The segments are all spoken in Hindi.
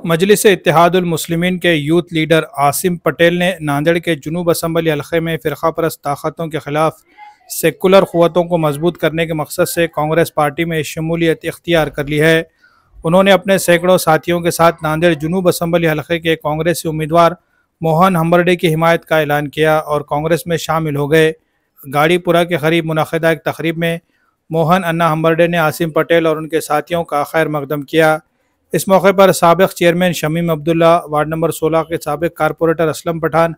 मजलिस इत्तेहादुल मुस्लिमीन के यूथ लीडर आसिम पटेल ने नांदेड़ के जुनूब असम्बली हलक़े में फ़िरक़ा परस्त ताक़तों के ख़िलाफ़ सेकुलर क़ुव्वतों को मजबूत करने के मकसद से कांग्रेस पार्टी में शमूलियत इख्तियार कर ली है। उन्होंने अपने सैकड़ों साथियों के साथ नांदेड़ जुनूब असम्बली हलक़े के कांग्रेसी उम्मीदवार मोहन हम्बर्डे की हिमायत का ऐलान किया और कांग्रेस में शामिल हो गए। गाड़ीपुरा के करीब मुनक़िदा एक तक़रीब में मोहन अन्ना हम्बर्डे ने आसिम पटेल और उनके साथियों का खैर मकदम किया। इस मौके पर साबिक़ chairman Shamim Abdullah, ward number 16 के साबिक़ कारपोरेटर असलम पठान,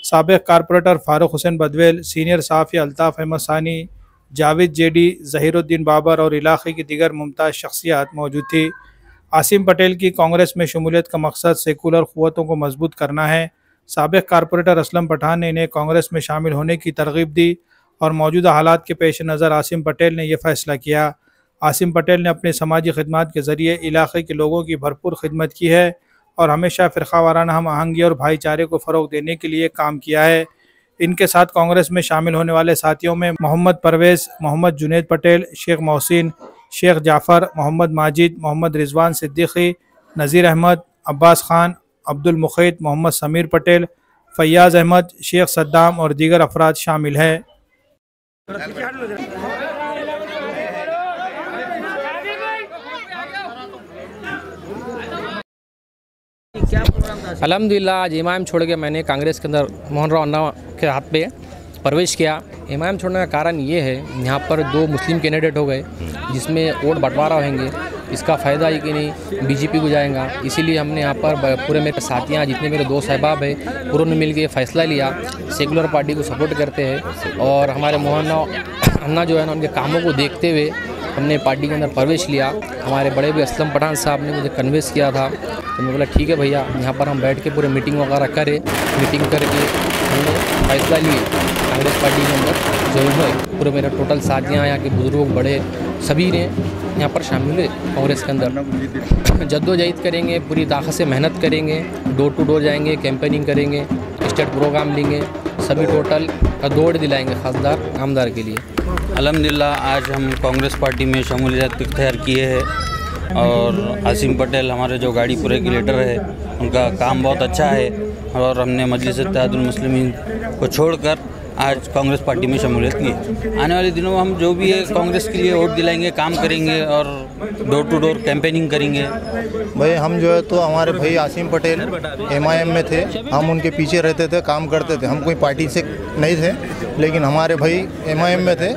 साबिक़ कारपोरेटर फ़ारूक हुसैन बदवेल, सीनियर सहाफ़ी अल्ताफ़ अहमद सानी, जावेद जेडी, ज़हीरुद्दीन बाबर और इलाक़े की दीगर मुमताज़ शख्सियात मौजूद थी। आसिम पटेल की कांग्रेस में शमूलियत का मकसद सेकुलर क़ुव्वतों को मजबूत करना है। साबिक़ कारपोरेटर असलम पठान ने इन्हें कांग्रेस में शामिल होने की तरग़ीब दी और मौजूदा हालात के पेश नज़र आसिम पटेल ने यह फ़ैसला किया। आसिम पटेल ने अपने समाजी खिदमात के ज़रिए इलाक़े के लोगों की भरपूर खिदमत की है और हमेशा फ़िरक़ा वाराना हम आहंगी और भाईचारे को फ़रोग़ देने के लिए काम किया है। इनके साथ कांग्रेस में शामिल होने वाले साथियों में मोहम्मद परवेज़, मोहम्मद जुनैद पटेल, शेख मोहसिन, शेख जाफ़र, मोहम्मद माजिद, मोहम्मद रिजवान सिद्दीकी, नज़ीर अहमद, अब्बास खान, अब्दुल मुखीत, मोहम्मद समीर पटेल, फ़ैयाज़ अहमद, शेख सद्दाम और दीगर अफराद शामिल हैं। अल्हम्दुलिल्लाह आज इमाम छोड़ के मैंने कांग्रेस के अंदर मोहन राव अन्ना के हाथ पे प्रवेश किया। इमाम छोड़ने का कारण ये है, यहाँ पर 2 मुस्लिम कैंडिडेट हो गए जिसमें वोट बंटवारा होंगे, इसका फ़ायदा ही कि नहीं बीजेपी को जाएगा। इसीलिए हमने यहाँ पर पूरे मेरे साथियाँ जितने मेरे दोस्त अहबाब है पूरों ने मिल के फ़ैसला लिया, सेकुलर पार्टी को सपोर्ट करते हैं और हमारे मोहन राव अन्ना जो है ना उनके कामों को देखते हुए हमने पार्टी के अंदर प्रवेश लिया। हमारे बड़े भी असलम पठान साहब ने मुझे कन्विंस किया था, तो मैं बोला ठीक है भैया, यहाँ पर हम बैठ के पूरे मीटिंग वगैरह करें। मीटिंग करके हमने फैसला लिए कांग्रेस पार्टी के अंदर जरूर हुए। पूरे मेरे टोटल साथियाँ यहाँ के बुजुर्ग बड़े सभी ने यहाँ पर शामिल हुए कांग्रेस के अंदर। जद्दोजहद करेंगे, पूरी ताकत से मेहनत करेंगे, डोर टू डोर जाएंगे, कैंपेनिंग करेंगे, स्टेट प्रोग्राम लेंगे, सभी टोटल दौड़ दिलाएंगे खासदार आमदार के लिए। अल्हम्दुलिल्लाह आज हम कांग्रेस पार्टी में शमूलियत इख्तियार किए हैं और आसिम पटेल हमारे जो गाड़ीपुरे के लीडर है उनका काम बहुत अच्छा है और हमने मजलिस इत्तेहादुल मुस्लिमीन को छोड़कर आज कांग्रेस पार्टी में शमूलियत की है। आने वाले दिनों में हम जो भी है कांग्रेस के लिए वोट दिलाएंगे, काम करेंगे और डोर टू डोर कैंपेनिंग करेंगे। भाई हम जो है तो हमारे भाई आसिम पटेल MIM में थे, हम उनके पीछे रहते थे, काम करते थे। हम कोई पार्टी से नहीं थे, लेकिन हमारे भाई MIM में थे।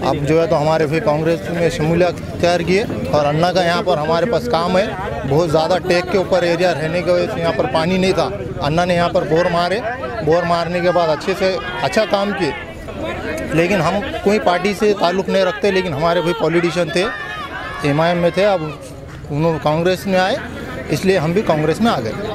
अब जो है तो हमारे भाई कांग्रेस में शमूलियत इख्तियार किए और अन्ना का यहाँ पर हमारे पास काम है। बहुत ज़्यादा टेक के ऊपर एरिया रहने की वजह से यहाँ पर पानी नहीं था। अन्ना ने यहाँ पर बोर मारे, बोर मारने के बाद अच्छे से अच्छा काम किए। लेकिन हम कोई पार्टी से ताल्लुक़ नहीं रखते, लेकिन हमारे भाई पॉलिटिशियन थे, MIM में थे। अब उन्होंने कांग्रेस में आए, इसलिए हम भी कांग्रेस में आ गए।